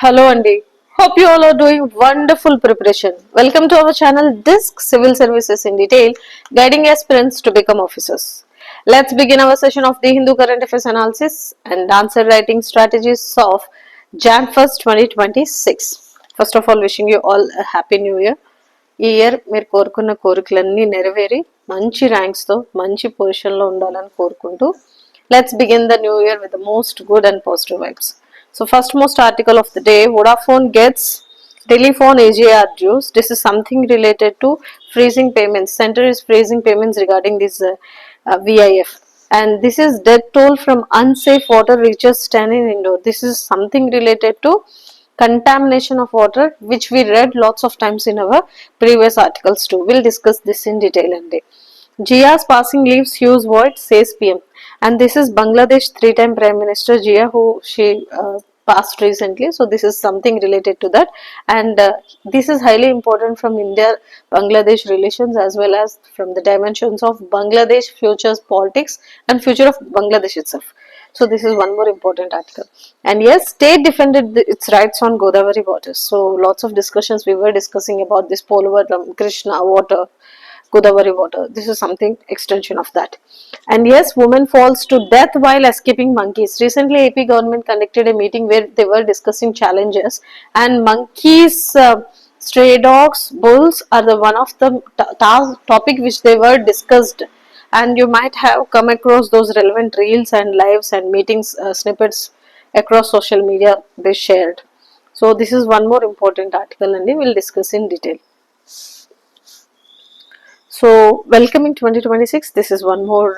Hello Andy. Hope you all are doing wonderful preparation. Welcome to our channel DISC Civil Services in Detail, guiding aspirants to become officers. Let's begin our session of the Hindu Current Affairs Analysis and Answer Writing Strategies of Jan 1st, 2026. First of all, wishing you all a Happy New Year. ఈ year మీరు కోరుకున్న కోరికలన్నీ నెరవేరి మంచి ర్యాంక్స్తో మంచి పొజిషన్లో ఉండాలని కోరుకుంటూ let's begin the new year with the most good and positive vibes. So first most article of the day, Vodafone gets telephone AGR dues. This is something related to freezing payments. Center is freezing payments regarding this VIF. And this is death toll from unsafe water reaches 10 in Indore. This is something related to contamination of water, which we read lots of times in our previous articles too. We'll discuss this in detail and day. Jia's passing leaves huge void, says PM. And this is Bangladesh three-time Prime Minister Jia, who she passed recently. So this is something related to that. And this is highly important from India-Bangladesh relations as well as from the dimensions of Bangladesh futures politics and future of Bangladesh itself. So this is one more important article. And yes, state defended its rights on Godavari waters. So lots of discussions we were discussing about this Polavaram, Krishna water, Godavari water. This is something extension of that. And yes, woman falls to death while escaping monkeys. Recently, AP government conducted a meeting where they were discussing challenges, and monkeys, stray dogs, bulls are the one of the topic which they were discussed. And you might have come across those relevant reels and lives and meetings snippets across social media they shared. So this is one more important article and we will discuss in detail. So welcoming 2026, this is one more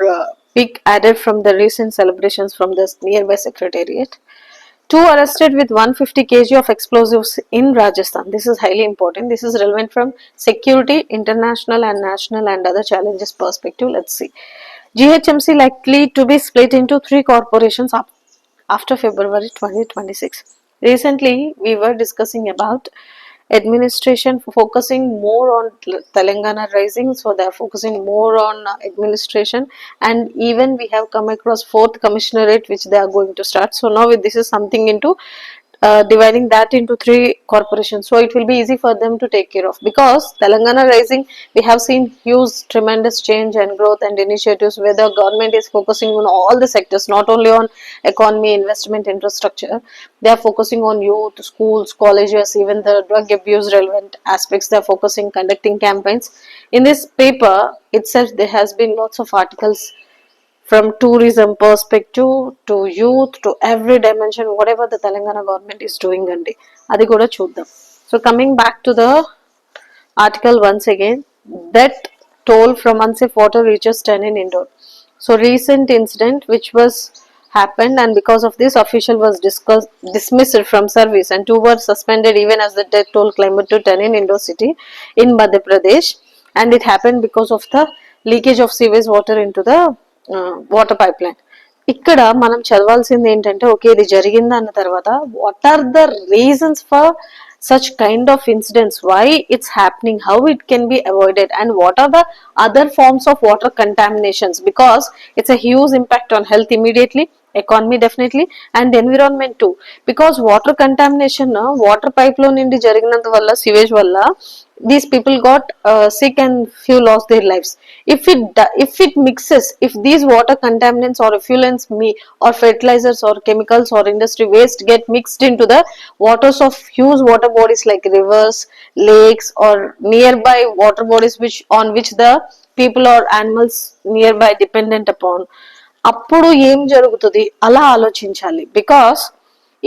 pic added from the recent celebrations from the nearby secretariat. 2 arrested with 150 kg of explosives in Rajasthan. This is highly important. This is relevant from security, international and national and other challenges perspective. Let's see. GHMC likely to be split into 3 corporations after February 2026. Recently, we were discussing about administration focusing more on Telangana rising, so they are focusing more on administration, and even we have come across 4th commissionerate which they are going to start. So now this is something into dividing that into 3 corporations, so it will be easy for them to take care of, because Telangana rising we have seen huge tremendous change and growth and initiatives where the government is focusing on all the sectors, not only on economy, investment, infrastructure. They are focusing on youth, schools, colleges, even the drug abuse relevant aspects. They are focusing, conducting campaigns. In this paper itself there has been lots of articles from tourism perspective to youth to every dimension, whatever the Telangana government is doing andi adi kuda chuddam. So coming back to the article once again, death toll from unsafe water reaches 10 in Indore. So recent incident which was happened, and because of this official was dismissed from service and 2 were suspended even as the death toll climbed to 10 in Indore city in Madhya Pradesh, and it happened because of the leakage of sewage water into the water pipe line. ఇక్కడ మనం చదవాల్సింది ఏంటంటే, okay ఇది జరిగింది అన్న తర్వాత what are the reasons for such kind of incidents, why it's happening, how it can be avoided, and what are the other forms of water contaminations, because it's a huge impact on health immediately, economy definitely, and environment too. Because water contamination, water pipe lo nindi jariginandu valla, sewage valla these people got sick and few lost their lives. If it mixes, if these water contaminants or effluents or fertilizers or chemicals or industry waste get mixed into the waters of huge water bodies like rivers, lakes or nearby water bodies on which the people or animals nearby dependent upon, అప్పుడు ఏం జరుగుతుంది అలా ఆలోచించాలి. Because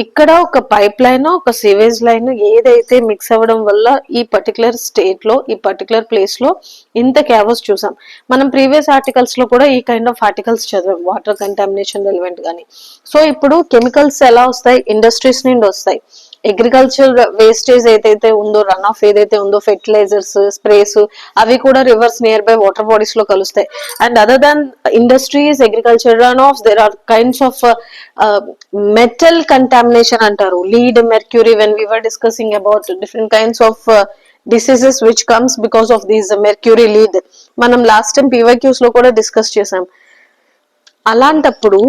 ఇక్కడ ఒక pipe line, ఒక sewage line ఏదైతే mix అవ్వడం వల్ల ఈ పర్టికులర్ స్టేట్ లో, ఈ పర్టికులర్ ప్లేస్ లో ఇంత క్యావస్ చూసాం. మనం ప్రీవియస్ ఆర్టికల్స్ లో కూడా ఈ కైండ్ ఆఫ్ ఆర్టికల్స్ చదివాం, వాటర్ కంటామినేషన్ రెలవెంట్ గానీ. సో ఇప్పుడు కెమికల్స్ ఎలా వస్తాయి, ఇండస్ట్రీస్ నుండి వస్తాయి. అగ్రికల్చర్ వేస్టేజ్ ఏదైతే ఉందో, రన్ ఆఫ్ ఏదైతే ఉందో, ఫెర్టిలైజర్స్, స్ప్రేస్, అవి కూడా rivers nearby water bodies లో కలుస్తాయి. And other than industries, agriculture run off, there are kinds of metal contamination అంటారు, lead, mercury. When we were discussing about different kinds of diseases which comes because of these mercury lead, మనం last time PYQs లో కూడా discuss చేసాం. అలాంటప్పుడు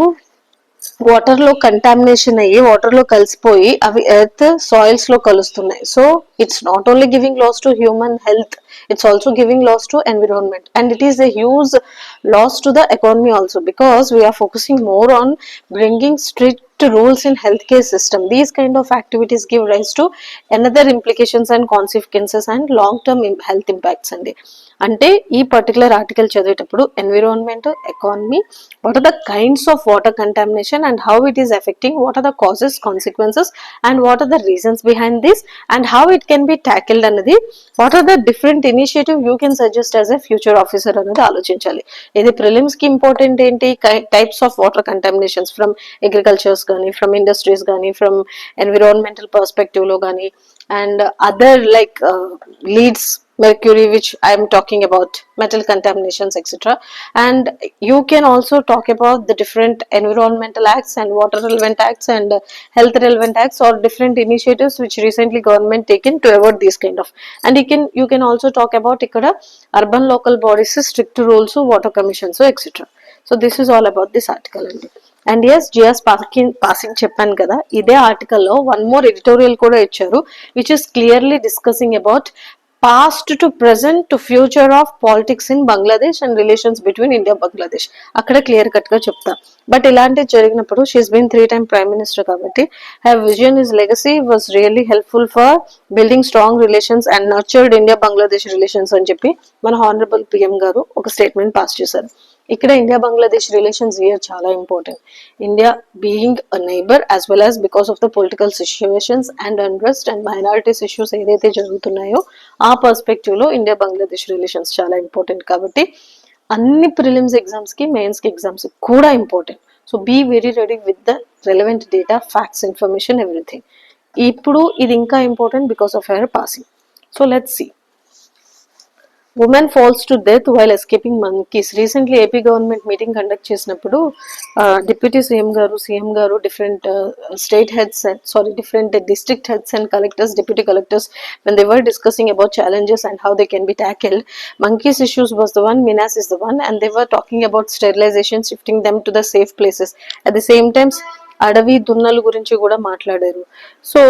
water లో contamination అయ్యి water లో కలిసిపోయి అవి ఎర్త్ సాయిల్స్ లో కలుస్తున్నాయి. So it's not only giving loss to human health, it's also giving loss to environment, and it is a huge loss to the economy also, because we are focusing more on bringing strict rules in healthcare system. These kind of activities give rise to another implications and consequences and long term health impacts అండి. అంటే ఈ particular article చదివేటప్పుడు environment, economy, what are the kinds of water contamination and how it is affecting, what are the causes, consequences and what are the reasons behind this and how it can be tackled అన్నది, what are the different initiative you can suggest as a future officer అనేది ఆలోచించాలి. ఇది prelims కి important ఏంటి, types of water contaminations from agricultures కానీ, from industries కానీ, from environmental perspective లో కానీ, and other like leads mercury, which I am talking about, metal contaminations, etc. And you can also talk about the different environmental acts and water relevant acts and health relevant acts or different initiatives which recently government taken to avoid these kind of. And you can also talk about ikkada urban local bodies strict rules, water commissions, etc. So this is all about this article అండి. And as జియాస్ passing చెప్పాను కదా, ఇదే ఆర్టికల్లో one more editorial కూడా ఇచ్చారు, which is clearly discussing about past to present to future of politics in Bangladesh and relations between India Bangladesh. అక్కడ clear cut గా చెప్తా. బట్ ఇలాంటివి జరిగినప్పుడు she's been 3 time prime minister కాబట్టి her vision is legacy was really helpful for building strong relations and nurtured India Bangladesh relations అని చెప్పి మన honourable PM గారు ఒక స్టేట్మెంట్ పాస్ చేశారు. ఇక్కడ ఇండియా బంగ్లాదేశ్ రిలేషన్స్ ఇయర్ చాలా important. India being a neighbour as well as because of the political situations and unrest and minorities issues ఏదైతే జరుగుతున్నాయో ఆ పర్స్పెక్టివ్ లో ఇండియా బంగ్లాదేశ్ రిలేషన్స్ చాలా ఇంపార్టెంట్. కాబట్టి అన్ని ప్రిలిమ్స్ ఎగ్జామ్స్ కి, మెయిన్స్ కి ఎగ్జామ్స్ కూడా important. So be very ready with the relevant data, facts, information, everything. ఇప్పుడు ఇది ఇంకా important because of her passing. So let's see. Woman falls to death while escaping monkeys. Recently AP government meeting conduct చేసినప్పుడు deputy CM గారు different state heads different district heads and collectors, deputy collectors, when they were discussing about challenges and how they can be tackled, monkeys issues was the one, Minas is the one, and they were talking about sterilization, shifting them to the safe places. At the same time అడవి దున్నలు గురించి కూడా మాట్లాడారు. So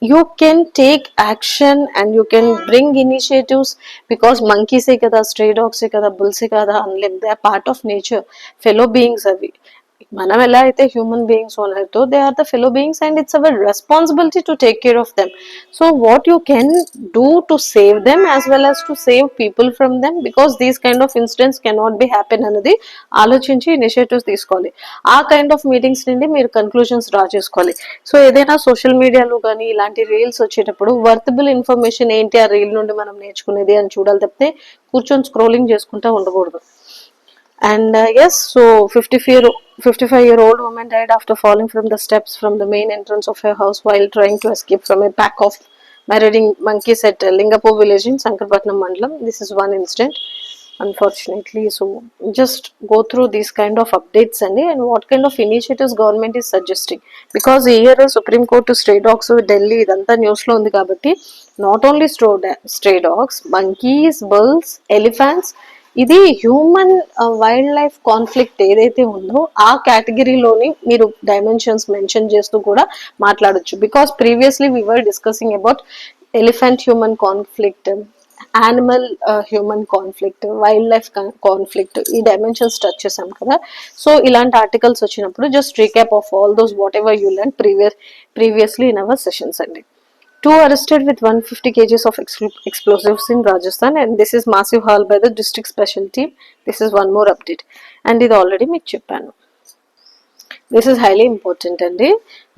you can take action and you can bring initiatives, because monkeys ఏ కదా, stray dogs ఏ కదా, bulls ఏ కదా అనలేం. they are part of nature, fellow beings. అవి మనం ఎలా అయితే హ్యూమన్ బీయింగ్స్ ఓనర్తో, they are the fellow beings and it's our responsibility to take care of them. So what you can do to save them as well as to save people from them, because these kind of incidents cannot be happen అనేది ఆలోచించి initiatives తీసుకోవాలి. ఆ kind of meetings నుండి మీరు conclusions draw చేసుకోవాలి. So ఏదైనా social మీడియాలో కానీ ఇలాంటి రీల్స్ వచ్చేటప్పుడు వర్తబుల్ ఇన్ఫర్మేషన్ ఏంటి ఆ రీల్ నుండి మనం నేర్చుకునేది అని చూడాలి తప్పితే కూర్చొని స్క్రోలింగ్ చేసుకుంటూ ఉండకూడదు. And yes, so 55-year-old woman died after falling from the steps from the main entrance of her house while trying to escape from a pack of marauding monkeys at Lingapur village in Sankarpatnam Mandalam. This is one incident, unfortunately. So just go through these kind of updates and what kind of initiatives government is suggesting, because here Supreme Court to stray dogs Delhi idantha news lo undi kabatti, not only stray dogs, monkeys, bulls, elephants, ఇది human wild life conflict ఏదైతే ఉందో ఆ కేటగిరీలోని మీరు dimensions mention చేస్తూ కూడా మాట్లాడొచ్చు. Because previously we were discussing about elephant human conflict, animal human conflict, wild life conflict, ఈ dimensions touch చేసాం కదా. సో ఇలాంటి ఆర్టికల్స్ వచ్చినప్పుడు just recap of all those what ever you learn previously in our sessions అండి. 2 arrested with 150 kgs of explosives in Rajasthan, and this is massive haul by the district special team. This is one more update, and ఇది already మీకు చెప్పాను. This is highly important అండి.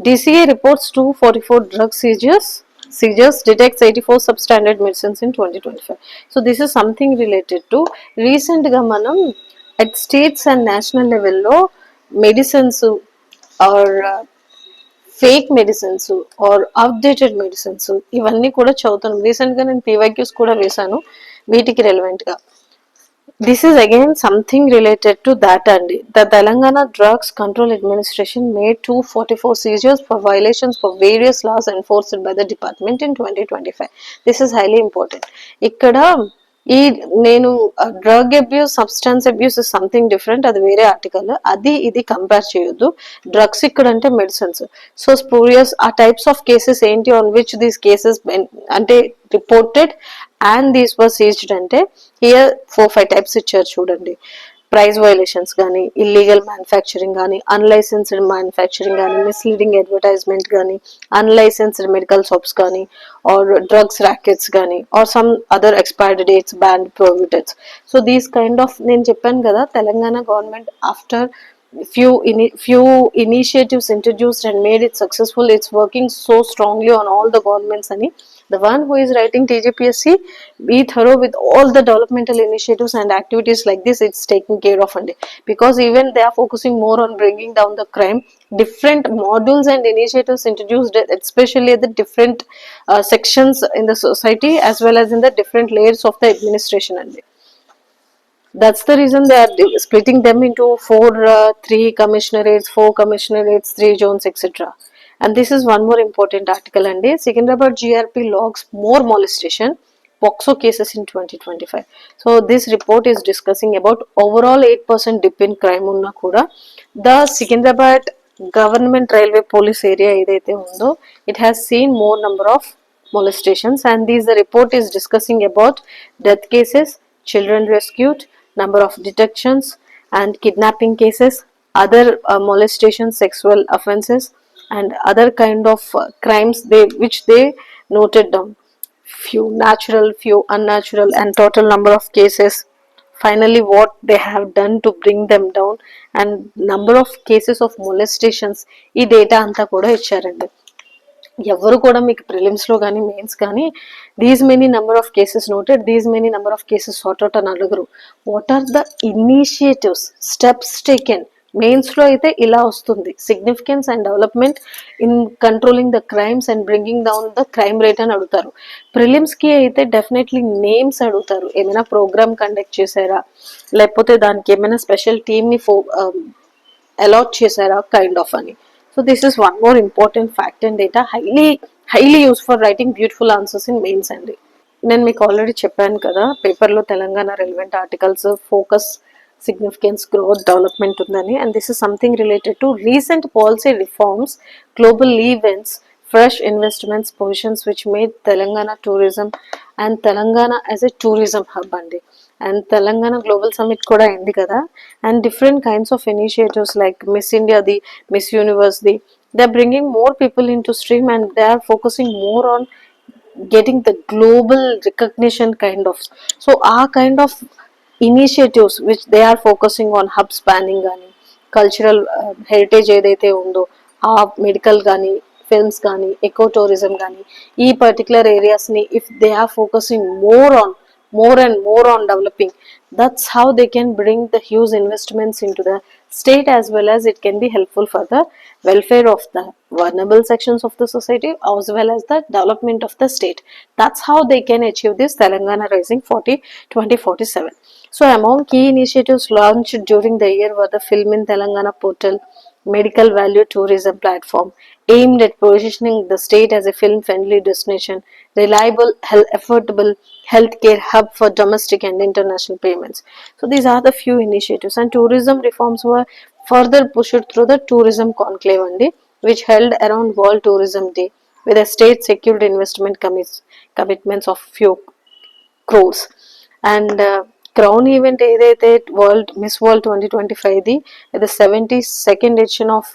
DCA reports 244 drug seizures, detects 84 substandard medicines in 2025. So this is something related to recent గా మనం at states and national level లో medicines or fake medicines or outdated medicines ఇవన్నీ కూడా చదువుతాను. Recent గా నేను PYQs కూడా వేశాను వీటికి రెలవెంట్ గా. This is again something related to that అండి. The Telangana drugs control administration made 244 seizures for violations for various laws enforced by the department in 2025. This is highly important. ఇక్కడ ఈ నేను drug abuse, substance abuse is something different, అది వేరే article. అది ఇది compare చేయొద్దు. Drugs ఇక్కడ అంటే మెడిసిన్స్. సో స్పూరియస్ ఆ టైప్స్ ఆఫ్ కేసెస్ ఏంటి ఆన్ విచ్ దీస్ కేసెస్ అంటే reported and these were seized అంటే హియర్ 4-5 టైప్స్ ఇచ్చారు చూడండి. ప్రైస్ వైలేషన్స్ కానీ, ఇల్లీగల్ మ్యానుఫ్యాక్చరింగ్ కానీ, అన్లైసెన్స్డ్ మ్యానుఫ్యాక్చరింగ్ కానీ, మిస్లీడింగ్ అడ్వర్టైజ్మెంట్ కానీ, అన్లైసెన్స్డ్ మెడికల్ షాప్స్ కానీ, ఆర్ డ్రగ్స్ ర్యాకెట్స్ కానీ, or some other expired dates, banned prohibiteds. So these kind of, నేను చెప్పాను కదా Telangana government after few initiatives introduced and made it successful, it's working so strongly on all the governments ani. The one who is writing TGPSC, be thorough with all the developmental initiatives and activities like this, it's taking care of and because even they are focusing more on bringing down the crime. Different modules and initiatives introduced, especially the different sections in the society as well as in the different layers of the administration and that's the reason they are splitting them into 3 commissionerates, 4 commissionerates, 3 zones, etc. And this is one more important article and Secunderabad GRP logs more molestation POCSO cases in 2025. So this report is discussing about overall 8% dip in crime unna kuda. The Secunderabad government railway police area edaithe undo, it has seen more number of molestations, and the report is discussing about death cases, children rescued, number of detections and kidnapping cases, other molestation, sexual offences and other kind of crimes which they noted down. Few natural, few unnatural and total number of cases. Finally, what they have done to bring them down and number of cases of molestations. ఈ data అంతా కూడా ఇచ్చారండి. ఎవరు కూడా మీకు ప్రిలిమ్స్లో కానీ mains కానీ these many number of cases noted, these many number of cases sort out అని అడగరు. What are the initiatives, steps taken. మెయిన్స్లో అయితే ఇలా వస్తుంది, significance and development in controlling the crimes and bringing down the crime rate అని అడుగుతారు. ప్రిలిమ్స్కి అయితే definitely names అడుగుతారు, ఏమైనా ప్రోగ్రామ్ కండక్ట్ చేశారా, లేకపోతే దానికి ఏమైనా స్పెషల్ టీమ్ని అలాట్ చేశారా కైండ్ ఆఫ్ అని. So this is one more important fact and data, highly used for writing beautiful answers in mains అండి. నేను మీకు ఆల్రెడీ చెప్పాను కదా పేపర్లో Telangana relevant articles focus, significance, growth, development ఉందని. And this is something related to recent policy reforms, global events, fresh investments, positions which made Telangana tourism and Telangana as a tourism hub andi. And Telangana Global Summit kuda aindi kada, and different kinds of initiatives like Miss India, the Miss Universe, they're bringing more people into stream and they are focusing more on getting the global recognition kind of. So our kind of initiatives which they are focusing on hub spanning gaani, cultural heritage ఏదైతే ఉందో ఆ medical కానీ, films కానీ, echo tourism కానీ, ఈ particular ఏరియాస్ని if they are focusing more and more on developing, that's how they can bring the huge investments into the state as well as it can be helpful for the welfare of the vulnerable sections of the society as well as the development of the state. That's how they can achieve this Telangana Rising 2047. So among key initiatives launched during the year were the Film in Telangana portal, medical value tourism platform aimed at positioning the state as a film friendly destination, reliable, affordable healthcare hub for domestic and international payments. So these are the few initiatives, and tourism reforms were further pushed through the tourism conclave which held around World Tourism Day with a state secured investment commitments of few crores. And crown event ఏదైతే Miss World 2025ది, ఇది 72nd edition of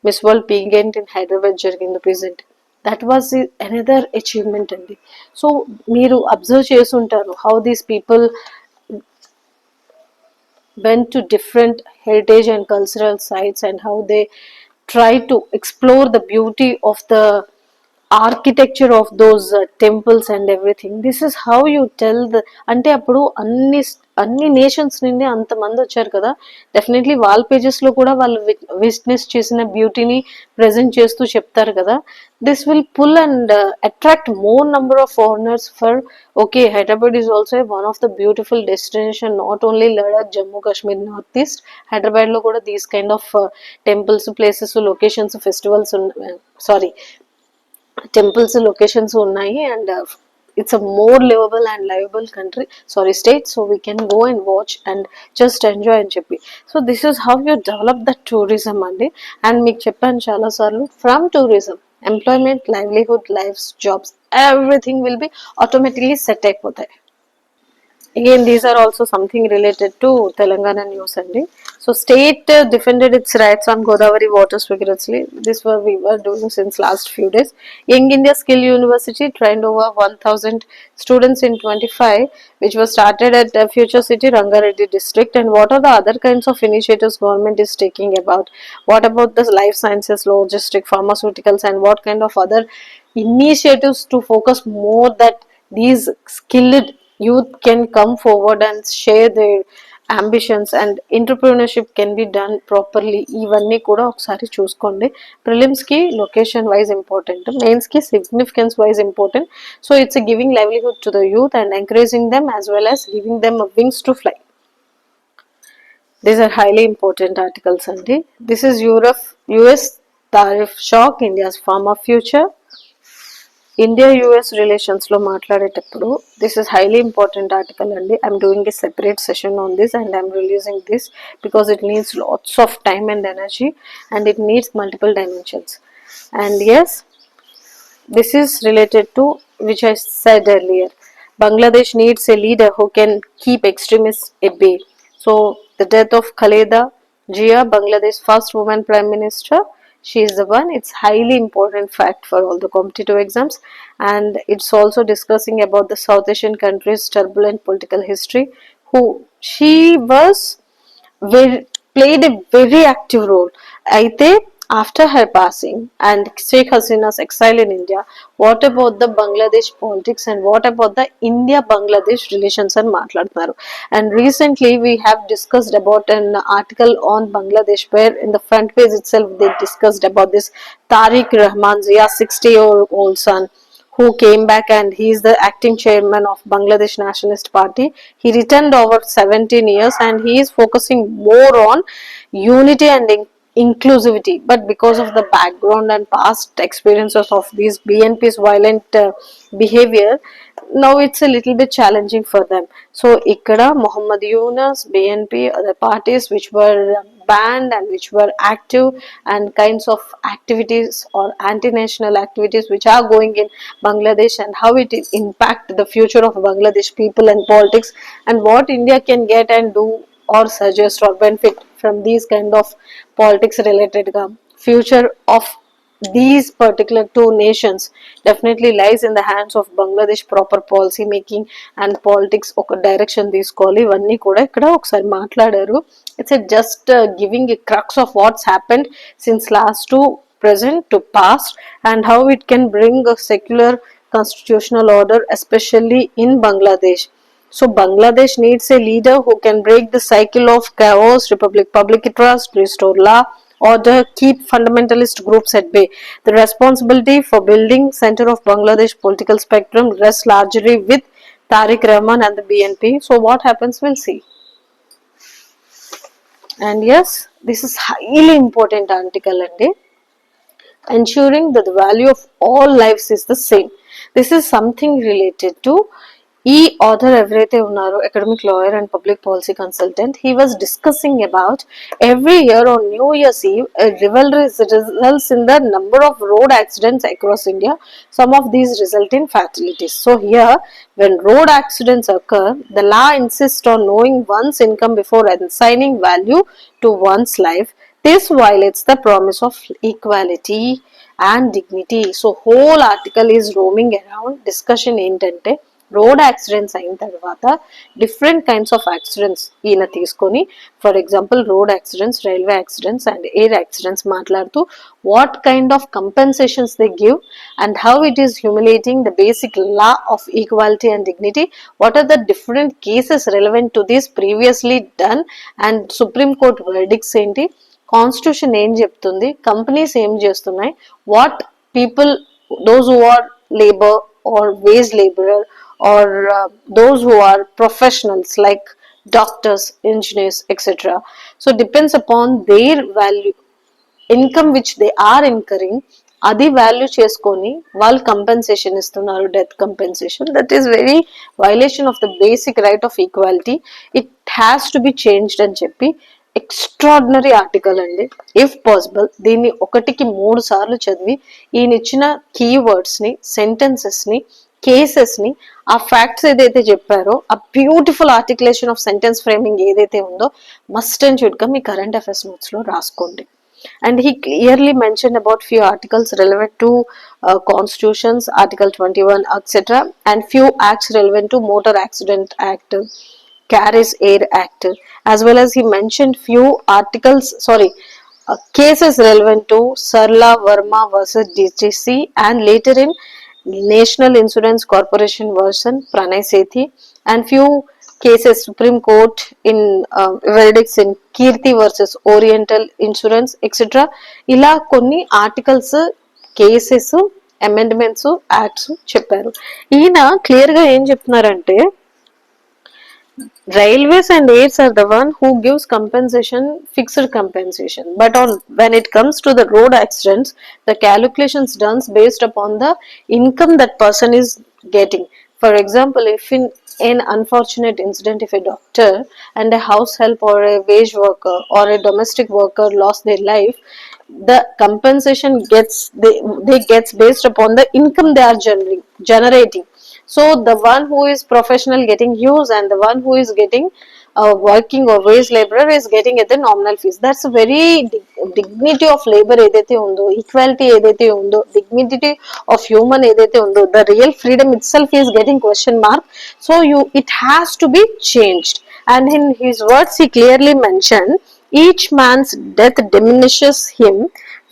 Miss World pageant in Hyderabad జరిగింది present. That was another achievement అండి. So మీరు observe చేసి ఉంటారు how these people went to different heritage and cultural sites and how they try to explore the beauty of the architecture of those temples and everything. This is how you tell the, అంటే అప్పుడు అన్ని nations నుండి అంతమంది వచ్చారు కదా, definitely wall పేజెస్లో కూడా వాళ్ళు witness చేసిన బ్యూటీని ప్రజెంట్ చేస్తూ చెప్తారు కదా. This will pull and attract more number of foreigners for okay Hyderabad is also one of the beautiful destination, not only Ladakh, Jammu Kashmir, north east, హైదరాబాద్లో కూడా these kind of temples, places, locations, festivals temples locations ఉన్నాయి. And it's a more livable and livable country, sorry, state, so we can go and watch and just enjoy and చెప్పి. So this is how you develop the tourism అండి. And మీకు చెప్పాను చాలా సార్లు, from tourism employment, livelihood, lifes, jobs, everything will be automatically set అయిపోతాయి. Again, these are also something related to Telangana news andi. So state defended its rights on Godavari waters vigorously. This we were doing since last few days. Young India Skill University trained over 1000 students in 25, which was started at Future City, Rangareddy district. And what are the other kinds of initiatives government is taking about? What about the life sciences, logistic, pharmaceuticals, and what kind of other initiatives to focus more that these skilled youth can come forward and share their ambitions and entrepreneurship can be done properly. ఇవన్నీ కూడా ఒకసారి చూసుకోండి. Prelims కి location wise important, mains కి significance wise important. So it's giving livelihood to the youth and encouraging them as well as giving them wings to fly. These are highly important articles అండి. This is US tariff shock, India's farmer future. India US రిలేషన్స్లో మాట్లాడేటప్పుడు this is highly important article అండి. I'm doing a separate session on this and I'm releasing this because it needs lots of time and energy and it needs multiple dimensions. And yes, this is related to which I said earlier. Bangladesh needs a leader who can keep extremists at bay. So the death of Khaleda Jia, Bangladesh first woman prime minister, she is the one. It's highly important fact for all the competitive exams, and it's also discussing about the South Asian countries' turbulent political history. Who she was, played a very active role. Aithe after her passing and Sheikh Hasina's exile in India, what about the Bangladesh politics and what about the India-Bangladesh relations and matladnaru. And recently we have discussed about an article on Bangladesh where in the front page itself they discussed about this Tariq Rahman Zia 60-year-old son who came back, and he is the acting chairman of Bangladesh Nationalist Party. He returned over 17 years and he is focusing more on unity and inclusivity, but because of the background and past experiences of these BNP's violent behavior, now it's a little bit challenging for them. So ikkada Muhammad Yunus, BNP, other parties which were banned and which were active, and kinds of activities or anti-national activities which are going in Bangladesh, and how it impact the future of Bangladesh people and politics, and what India can get and do or suggest or benefit from these kind of politics related future of these particular two nations definitely lies in the hands of Bangladesh proper policy making and politics ఒక direction తీసుకోవాలి. ఇవన్నీ కూడా ఇక్కడ ఒకసారి మాట్లాడారు. It's just giving a crux of what's happened since last to present to past and how it can bring a secular constitutional order especially in Bangladesh. So Bangladesh needs a leader who can break the cycle of chaos, public trust, restore law, order, keep fundamentalist groups at bay. The responsibility for building center of Bangladesh political spectrum rests largely with Tariq Rahman and the BNP. So what happens, we'll see. And yes, this is highly important article and ensuring that the value of all lives is the same. This is something related to ఈ author ఎవరైతే ఉన్నారో academic lawyer and public policy consultant, he was discussing about every year on new years eve rivalry results in the number of road accidents across India. Some of these result in fatalities. So here, when road accidents occur, the law insists on knowing one's income before assigning value to one's life. This violates the promise of equality and dignity. So whole article is roaming around discussion ఏంటంటే road accidents అయిన తర్వాత different kinds of accidents ఈయన తీసుకొని, for example road accidents, railway accidents and air accidents మాట్లాడుతూ what kind of compensations they give and how it is humiliating the basic law of equality and dignity. What are the different cases relevant to this previously done and Supreme Court verdicts ఏంటి, constitution ఏం చెప్తుంది, companies ఏం చేస్తున్నాయి, what people those who are labor or wage laborer or those who are professionals like doctors, engineers, etc. So depends upon their value income which they are incurring, అది value చేసుకొని వాళ్ళు compensation ఇస్తున్నారు, death compensation. That is very violation of the basic right of equality. It has to be changed అని చెప్పి extraordinary article అండి. If possible దీన్ని 1-3 సార్లు చదివి ఈయన ఇచ్చిన కీవర్డ్స్ ని, సెంటెన్సెస్ ని, కేసెస్ ని, ఆ ఫ్యాక్ట్స్ ఏదైతే చెప్పారో ఆ beautiful articulation of sentence framing ఏదైతే ఉందో మస్ట్ అండ్ షుడ్ గా మీ కరెంట్ అఫైర్స్ నోట్స్ లో రాసుకోండి. And he clearly mentioned about few articles relevant to constitutions, article 21 etc., and few acts relevant to motor accident act, carries air act, as well as he mentioned few articles, cases relevant to Sarla Verma versus DTC, and later in National Insurance Corporation version Pranay Sethi, and few cases Supreme Court in verdicts in Kirti versus Oriental Insurance etc. ఇలా కొన్ని articles, cases, amendments, acts చెప్పారు. ఈయన clear గా ఏం చెప్తున్నారంటే railways and airs are the one who gives compensation, fixed compensation, but on when it comes to the road accidents, the calculations done based upon the income that person is getting. For example, if in an unfortunate incident, if a doctor and a house help or a wage worker or a domestic worker lost their life, the compensation they gets based upon the income they are generating. So the one who is professional getting huge, and the one who is getting working or wage laborer is getting at the nominal fees. That's a very dignity of labor edaithe undo, equality edaithe undo, dignity of human edaithe undo, the real freedom itself is getting question mark. So it has to be changed. And in his words he clearly mentioned each man's death diminishes him,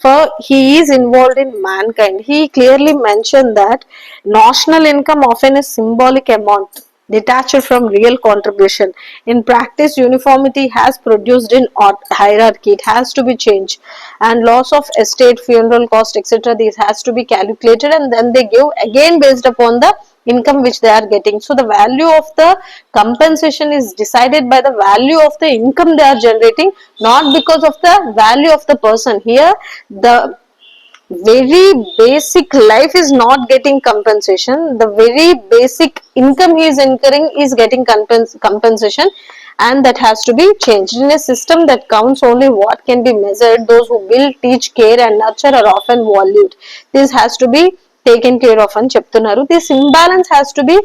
for he is involved in mankind. He clearly mentioned that national income often is symbolic amount detached from real contribution. In practice, uniformity has produced in hierarchy. It has to be changed. And loss of estate, funeral cost, etc. This has to be calculated, and then they give again based upon the income which they are getting. So the value of the compensation is decided by the value of the income they are generating, not because of the value of the person. Here the very basic life is not getting compensation, the very basic income he is incurring is getting compensation, and that has to be changed. In a system that counts only what can be measured, those who build, teach, care and nurture are often valued. This has to be taken care of అని చెప్తున్నారు. This imbalance has to be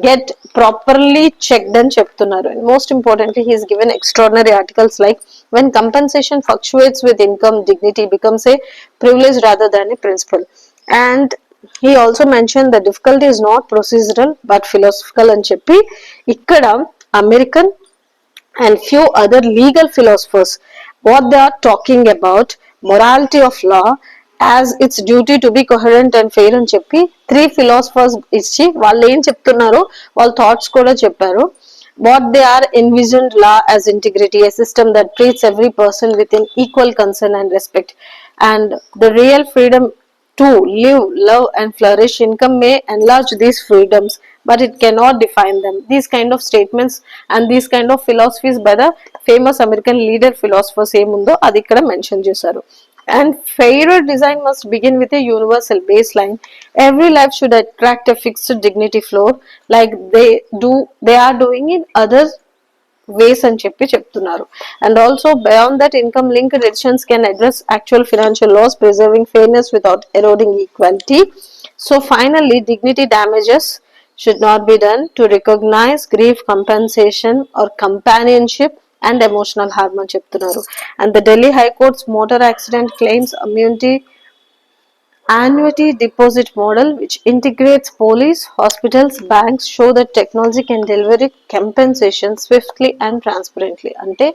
get properly checked అని చెప్తున్నారు. And most importantly, he is given extraordinary articles like when compensation fluctuates with income, dignity becomes a privilege rather than a principle. And he also mentioned the difficulty is not procedural but philosophical అని చెప్పి ఇక్కడ American and few other legal philosophers what they are talking about morality of law as its duty to be coherent and fair అని చెప్పి 3 philosophers ఇచ్చి వాళ్ళు ఏం చెప్తున్నారో వాళ్ళ థాట్స్ కూడా చెప్పారు. What they are envisioned law as integrity, a system that treats every person with an equal concern and respect, and the real freedom to live, love and flourish. Income may enlarge these freedoms but it cannot define them. These kind of statements and these kind of philosophies by the famous American leader philosophers ఏముందో అది ఇక్కడ mention చేశారు. And fairer design must begin with a universal baseline. Every life should attract a fixed dignity floor like they are doing in other ways అని చెప్పి చెప్తున్నారు. And also beyond that, income linked decisions can address actual financial loss, preserving fairness without eroding equality. So finally, dignity damages should not be done to recognize grief, compensation or companionship and emotional harm అని చెప్తున్నారు. And the Delhi High Court's motor accident claims annuity deposit model which integrates police, hospitals, banks show that technology can deliver compensation swiftly and transparently. అంటే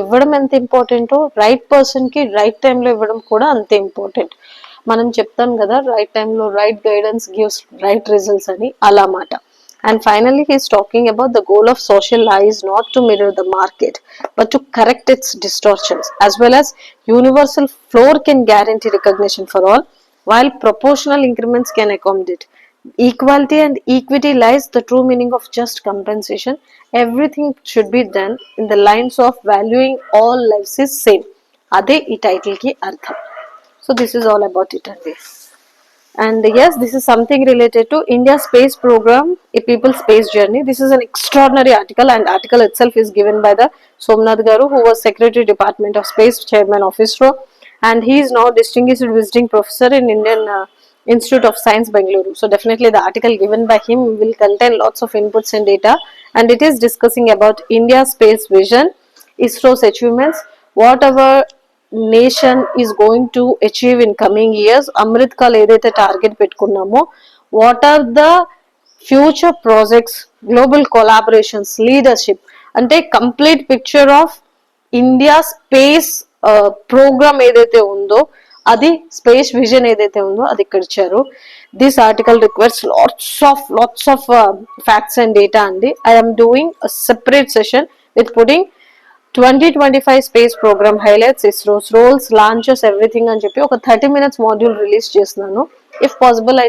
ఇవ్వడం ఎంత ఇంపార్టెంటో right person కి right టైంలో ఇవ్వడం కూడా అంతే ఇంపార్టెంట్. మనం చెప్తాం కదా రైట్ టైంలో right guidance gives right results అని, అలా మాట. And finally, he is talking about the goal of social law is not to mirror the market, but to correct its distortions, as well as universal floor can guarantee recognition for all, while proportional increments can accommodate. Equality and equity lies the true meaning of just compensation. Everything should be done in the lines of valuing all lives is same. అదే ఈ title కి అర్థం. So this is all about it అండి. And yes, this is something related to India space program, a people's space journey. This is an extraordinary article, and article itself is given by the Somnath Garu, who was Secretary Department of Space, Chairman of ISRO, and he is now distinguished visiting professor in Indian Institute of Science, Bengaluru. So definitely the article given by him will contain lots of inputs and data, and it is discussing about India's space vision, ISRO's achievements, whatever nation is going to achieve in coming years. Amrit Kal ఏదైతే target పెట్టుకున్నామో, what are the future projects, global collaborations, leadership, అంటే complete picture of India space programme ఏదైతే ఉందో, అది space vision ఏదైతే ఉందో అది ఇక్కడ ఇచ్చారు. This article requires lots of facts and data అండి. I'm doing separate session with putting 2025 space programme highlights, ISRO's roles, launches, everything అని చెప్పి ఒక 30 minutes మాడ్యూల్ రిలీజ్ చేస్తున్నాను. If possible I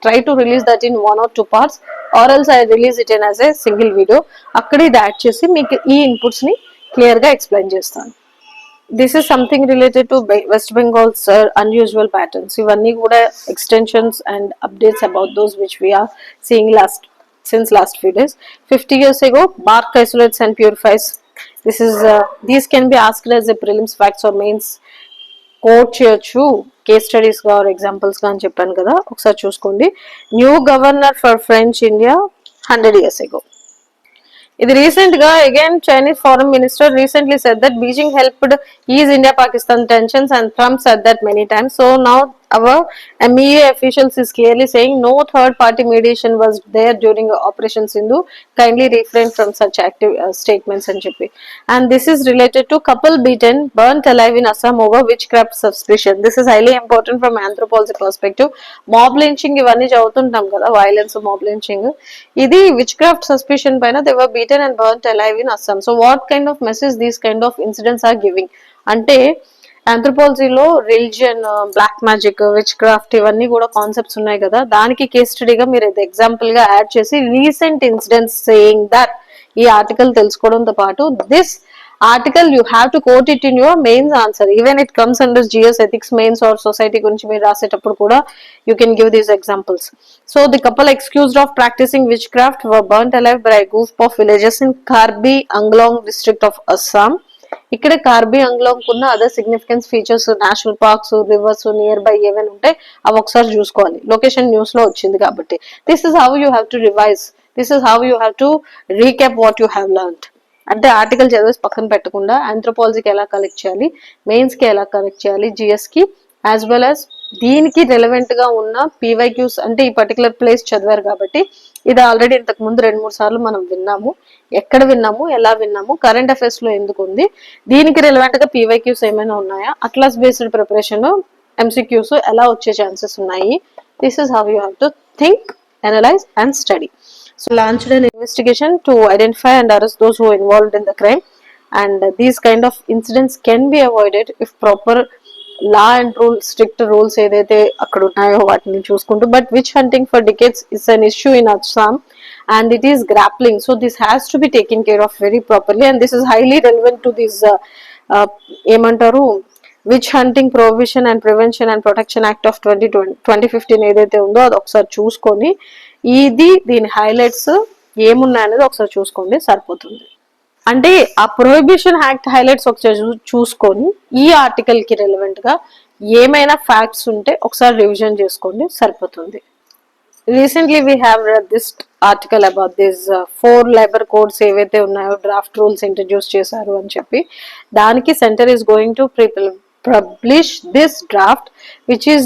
try to release that in 1 or 2 parts, or else I release it in as a single video. అక్కడ ఇది add చేసి మీకు ఈ inputs ని క్లియర్ గా ఎక్స్ప్లెయిన్ చేస్తాను. This is something related to West Bengal's unusual patterns. ఇవన్నీ కూడా extensions and updates about those which we are seeing since last few days. 50 years ago, bark isolates and purifies. These can be asked as a prelims facts or mains quote చేయొచ్చు, case studies గా or examples గా అని చెప్పాను కదా, ఒకసారి చూసుకోండి. New governor for French India 100 years ago. ఇది recent గా again Chinese foreign minister recently said that Beijing helped ease India Pakistan tensions and Trump said that many times. So now our MEA officials is clearly saying no third party mediation was there during Operation Sindhu. Kindly refrain from such active statements and cheppi. And this is related to couple beaten, burnt alive in Assam over witchcraft suspicion. This is highly important from anthropology perspective. Mob lynching ivanni chavutuntam kada, violence, mob lynching, idi witchcraft suspicion paina they were beaten and burnt alive in Assam. So what kind of message these kind of incidents are giving? Ante ఆంథ్రోపాలజీలో religion, black magic, witchcraft ఇవన్నీ కూడా concepts ఉన్నాయి కదా, దానికి case స్టడీగా మీరు ఇది example గా యాడ్ చేసి రీసెంట్ ఇన్సిడెంట్స్ సేయింగ్ దట్ ఈ ఆర్టికల్ తెలుసుకోవడంతో పాటు this article you have to quote it in your mains answer. Even it comes under GS ethics mains or society గురించి మీరు రాసేటప్పుడు కూడా you can give these examples. So the couple accused of practising witchcraft were burnt alive by group of villages in Karbi Anglong district of Assam. ఇక్కడ కార్బీ అంగ్లాంగ్ ఉన్న other significance features, national parks, reverse near by ఏమైనా ఉంటే అవి ఒకసారి చూసుకోవాలి. Location news లో వచ్చింది కాబట్టి this is how you have to revise, this is how you have to recap what you have learned. అంటే ఆర్టికల్ చదివేసి పక్కన పెట్టకుండా ఆంథ్రోపాలజీకి ఎలా కలెక్ట్ చేయాలి, మెయిన్స్ కి ఎలా కలెక్ట్ చేయాలి, జిఎస్ కి, యాజ్ వెల్ యాజ్ దీనికి రెలవెంట్ గా ఉన్న పీవైక్యూస్, అంటే ఈ పర్టికులర్ ప్లేస్ చదివారు కాబట్టి ఇది ఆల్రెడీ ఇంతకు ముందు 2-3 సార్లు మనం విన్నాము. ఎక్కడ విన్నాము, ఎలా విన్నాము, కరెంట్ అఫైర్స్ లో ఎందుకు ఉంది, దీనికి రిలవెంట్ గా పీవైక్యూస్ ఏమైనా ఉన్నాయా, అట్లాస్ బేస్డ్ ప్రిపరేషన్, ఎంసీక్యూస్ ఎలా వచ్చే ఛాన్సెస్ ఉన్నాయి. This is how you have to think, analyse and study. So launched an investigation to identify and arrest those who are involved in the crime, and these kind of incidents can be avoided if proper law and rule, strict rules ఏదైతే అక్కడ ఉన్నాయో వాటిని చూసుకుంటూ. But which hunting for decades is an issue in Assam and it is grappling, so this has to be taken care of very properly, and this is highly relevant to this ఏమంటారు which hunting prohibition and prevention and protection act of 2015 ఏదైతే ఉందో అది ఒకసారి చూసుకొని దీని highlights ఏమున్నాయనేది ఒకసారి చూసుకోండి సరిపోతుంది. అంటే ఆ ప్రొహిబిషన్ యాక్ట్ హైలైట్స్ ఒకసారి చూసుకొని ఈ ఆర్టికల్ కి రెలవెంట్ గా ఏమైనా ఫ్యాక్ట్స్ ఉంటే ఒకసారి రివిజన్ చేసుకోండి సరిపోతుంది. Recently we have read this article about this 4 labour codes ఏవైతే ఉన్నాయో డ్రాఫ్ట్ రూల్స్ ఇంట్రడ్యూస్ చేశారు అని చెప్పి, దానికి centre is going to publish this draft which is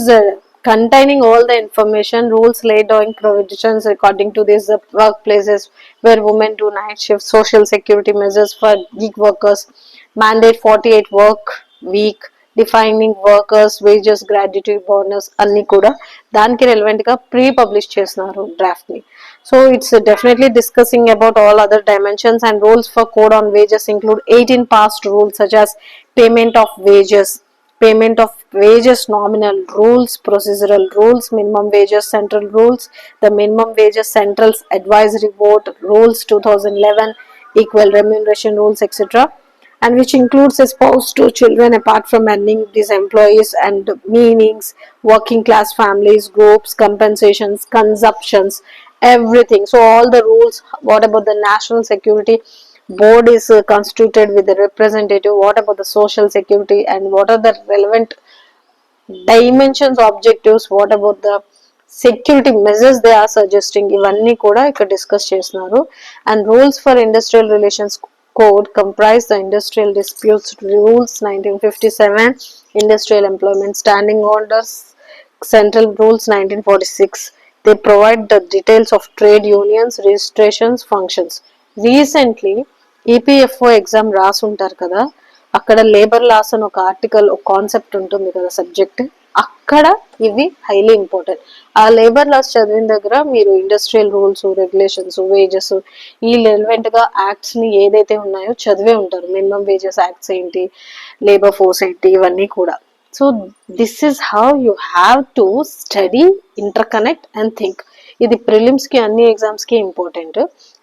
containing all the information, rules, laid down provisions according to these workplaces where women do night shifts, social security measures for gig workers, mandate 48 work week, defining workers wages, gratuity, bonus అన్ని కూడా దానికి relevant గా pre publish చేస్తున్నారు draft ని. So it's definitely discussing about all other dimensions and rules for code on wages include 18 past rules such as payment of wages, nominal rules, procedural rules, minimum wages central rules, the minimum wages central's advisory board rules 2011, equal remuneration rules, etc. and which includes a spouse to children apart from earning these employees and meanings, working class families, groups, compensations, consumptions, everything. So all the rules. What about the national security board is constituted with the representative? What about the social security, and what are the relevant dimensions, objectives? What about the security measures they are suggesting? ఇవన్నీ కూడా ఇక్కడ discuss చేస్తున్నారు. And rules for industrial relations code comprise the industrial disputes rules 1957, industrial employment standing orders, central rules 1946. They provide the details of trade unions, registrations, functions. Recently EPFO exam రాసి ఉంటారు కదా, అక్కడ labour laws అని ఒక article, ఒక concept ఉంటుంది కదా subject, అక్కడ ఇవి హైలీ ఇంపార్టెంట్. ఆ లేబర్ లాస్ చదివిన దగ్గర మీరు ఇండస్ట్రియల్ రూల్స్, రెగ్యులేషన్స్, వేజెస్, ఈ రెలవెంట్ గా యాక్ట్స్ ని ఏదైతే ఉన్నాయో చదివే ఉంటారు. మినిమం వేజెస్ యాక్ట్స్ ఏంటి, లేబర్ ఫోర్స్ ఏంటి, ఇవన్నీ కూడా. So this is how you have to study, interconnect and think. ఇది ప్రిలిమ్స్ కి అన్ని ఎగ్జామ్స్ కి important.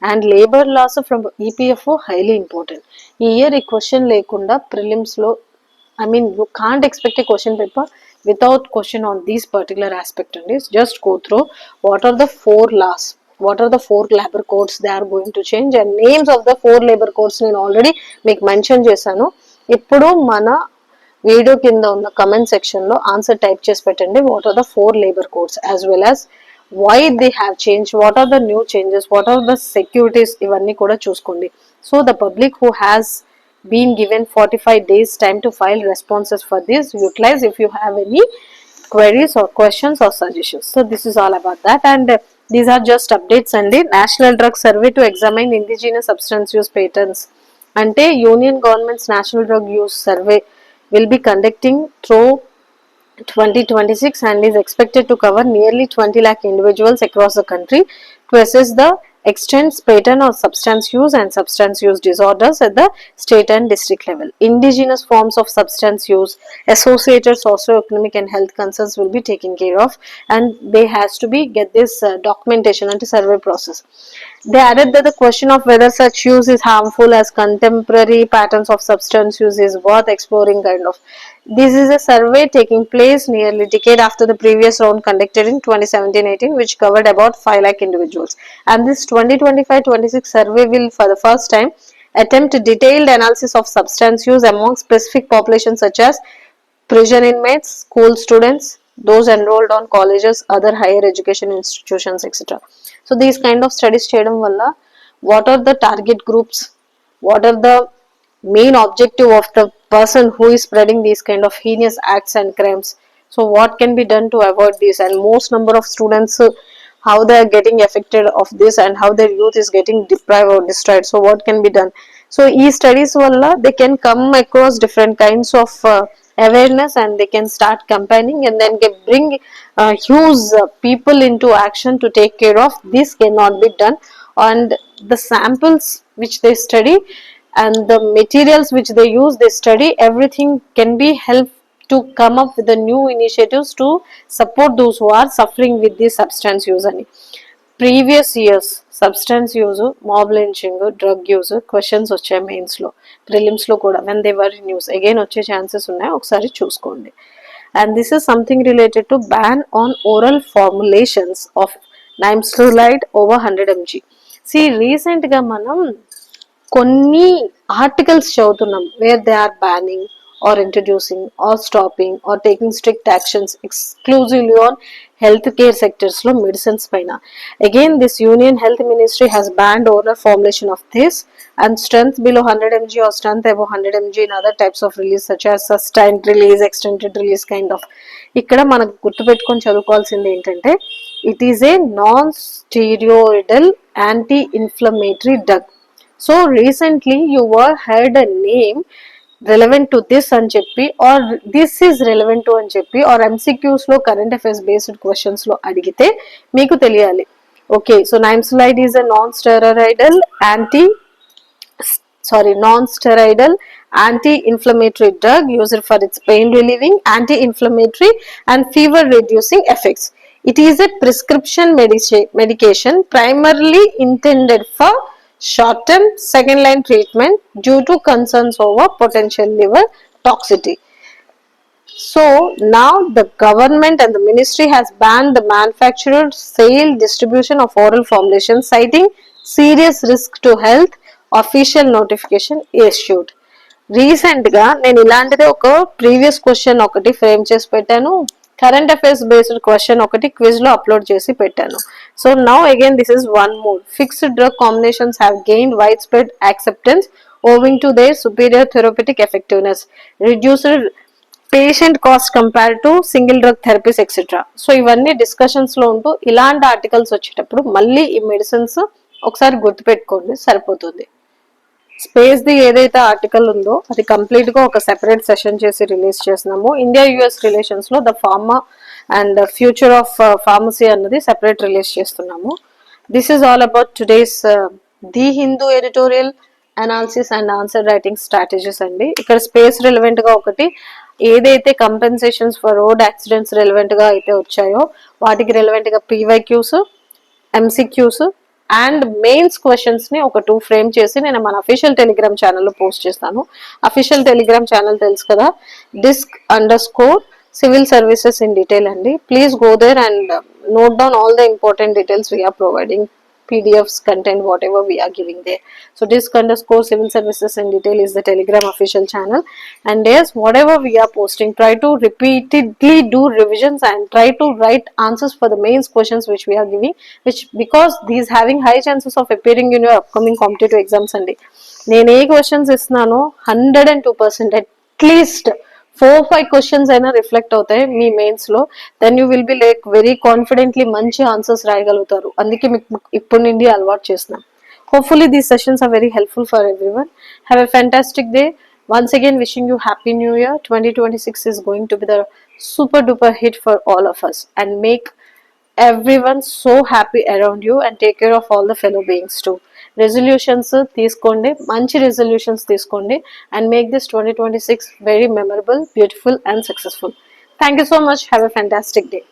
And labour laws from EPFO highly important. ఈ ఇయర్ ఈ క్వశ్చన్ లేకుండా ప్రిలిమ్స్ లో, I mean, you can't expect a question paper without question on these particular aspect. And just go through what are the 4 laws, what are the 4 labor codes they are going to change, and names of the 4 labor codes నేను already మీకు mention చేశాను. ఇప్పుడు మన video కింద ఉన్న comment section లో answer type చేసి పెట్టండి. What are the 4 labour codes, as well as why they have changed, what are the new changes, what are the securities, ఇవన్నీ కూడా చూసుకోండి. So the public who has been given 45 days time to file responses for this, utilize if you have any queries or questions or suggestions. So this is all about that. And these are just updates. And the National Drug Survey to examine indigenous substance use patterns ante Union Government's National Drug Use Survey will be conducting through 2026 and is expected to cover nearly 20 lakh individuals across the country to assess the extent, pattern of substance use and substance use disorders at the state and district level. Indigenous forms of substance use, associated socio-economic and health concerns will be taken care of, and they has to be get this documentation and survey process. They added that the question of whether such use is harmful as contemporary patterns of substance use is worth exploring kind of. This is a survey taking place nearly a decade after the previous round conducted in 2017-18, which covered about 5 lakh individuals. And this 2025-26 survey will for the first time attempt detailed analysis of substance use among specific populations such as prison inmates, school students, those enrolled on colleges, other higher education institutions, etc. So these kind of studies చేయడం వల్ల what are the target groups, what are the main objective of the person who is spreading these kind of heinous acts and crimes. So what can be done to avoid this, and most number of students how they are getting affected of this and how their youth is getting deprived or destroyed. So what can be done? So e studies valla they can come across different kinds of awareness, and they can start campaigning and then bring huge people into action to take care of this. Cannot be done, and the samples which they study and the materials which they use, they study, everything can be helped to come up with the new initiatives to support those who are suffering with this substance use. అని previous years substance use, mob lynching, drug use questions వచ్చాయి మెయిన్స్లో, ప్రిలిమ్స్లో కూడా. When they were news again వచ్చే chances ఉన్నాయి, ఒకసారి చూసుకోండి. And this is something related to ban on oral formulations of nimesulide over 100 mg. See రీసెంట్గా మనం కొన్ని ఆర్టికల్స్ చదువుతున్నాం where they are banning or introducing or stopping or taking strict actions exclusively on healthcare sectors lo medicines paina. Again this Union Health Ministry has banned oral formulation of this, and strength below 100 mg or strength above 100 mg in other types of release such as sustained release, extended release kind of. ఇక్కడ మనకు గుర్తుపెట్టుకొని చదువుకోవాల్సింది ఏంటంటే it is a non-steroidal anti-inflammatory drug. So recently you were heard a name relevant to this అని చెప్పి, or this is relevant to అని చెప్పి, or MCQs లో current affairs based questions లో అడిగితే మీకు తెలియాలి. Okay, so nimesulide is a non-steroidal anti-inflammatory drug used for its pain relieving, anti-inflammatory and fever reducing effects. It is a prescription medication primarily intended for shorten second line treatment due to concerns over potential liver toxicity. So now the government and the ministry has banned the manufacture, sale, distribution of oral formulations, citing serious risk to health. Official notification issued. రీసెంట్గా నేను ఇలాంటిదే ఒక previous question ఒకటి frame చేసి పెట్టాను, current affairs based question ఒకటి quiz లో upload చేసి పెట్టాను. So now again this is one more. Fixed drug combinations have gain wide spread acceptance owing to their superior therapeutic effectiveness, reduced patient cost compare to single drug therapies etcetera. So ఇవన్నీ discussions లో ఉంటూ ఇలాంటి articles వచ్చేటప్పుడు మళ్ళీ ఈ medicines ఒకసారి గుర్తుపెట్టుకోండి సరిపోతుంది. స్పేస్ ది ఏదైతే ఆర్టికల్ ఉందో అది కంప్లీట్ గా ఒక సెపరేట్ సెషన్ చేసి రిలీజ్ చేస్తున్నాము. ఇండియా యుఎస్ రిలేషన్స్ లో the pharma and future of pharmacy అన్నది సెపరేట్ రిలీజ్ చేస్తున్నాము. This is all about today's the Hindu editorial analysis and answer writing strategies అండి. ఇక్కడ స్పేస్ రిలవెంట్ గా ఒకటి ఏదైతే కంపెన్సేషన్స్ ఫర్ రోడ్ యాక్సిడెంట్స్ రిలవెంట్ గా అయితే వచ్చాయో వాటికి రిలవెంట్ గా PYQs, MCQs and mains questions ని ఒక 2 ఫ్రేమ్ చేసి నేను మన అఫీషియల్ టెలిగ్రామ్ ఛానల్లో పోస్ట్ చేస్తాను. అఫీషియల్ టెలిగ్రామ్ ఛానల్ తెలుసు కదా, DISC_, civil services in detail అండి. Please go there and note down all the important details we're providing, PDFs, content, whatever we are giving there. So DISC_ civil services in detail is the Telegram official channel. And yes, whatever we are posting, try to repeatedly do revisions and try to write answers for the mains questions which we are giving, which because these having high chances of appearing in your upcoming competitive exams. And నేను ఏ questions ఇస్తున్నానో 102% at least 4-5 questions అయినా reflect అవుతాయి మీ mains లో. Then you will be like very confidently మంచి answers రాయగలుగుతారు. అందుకే మీకు ఇప్పటి నుండి అలవాటు చేస్తున్నాం. Hopefully these sessions are very helpful for everyone. Have a fantastic day. Once again wishing you happy new year. 2026 is going to be the super duper hit for all of us and make everyone so happy around you and take care of all the fellow beings too. Resolutions తీసుకోండి, మంచి resolutions తీసుకోండి and make this 2026 very memorable, beautiful and successful. Thank you so much. Have a fantastic day.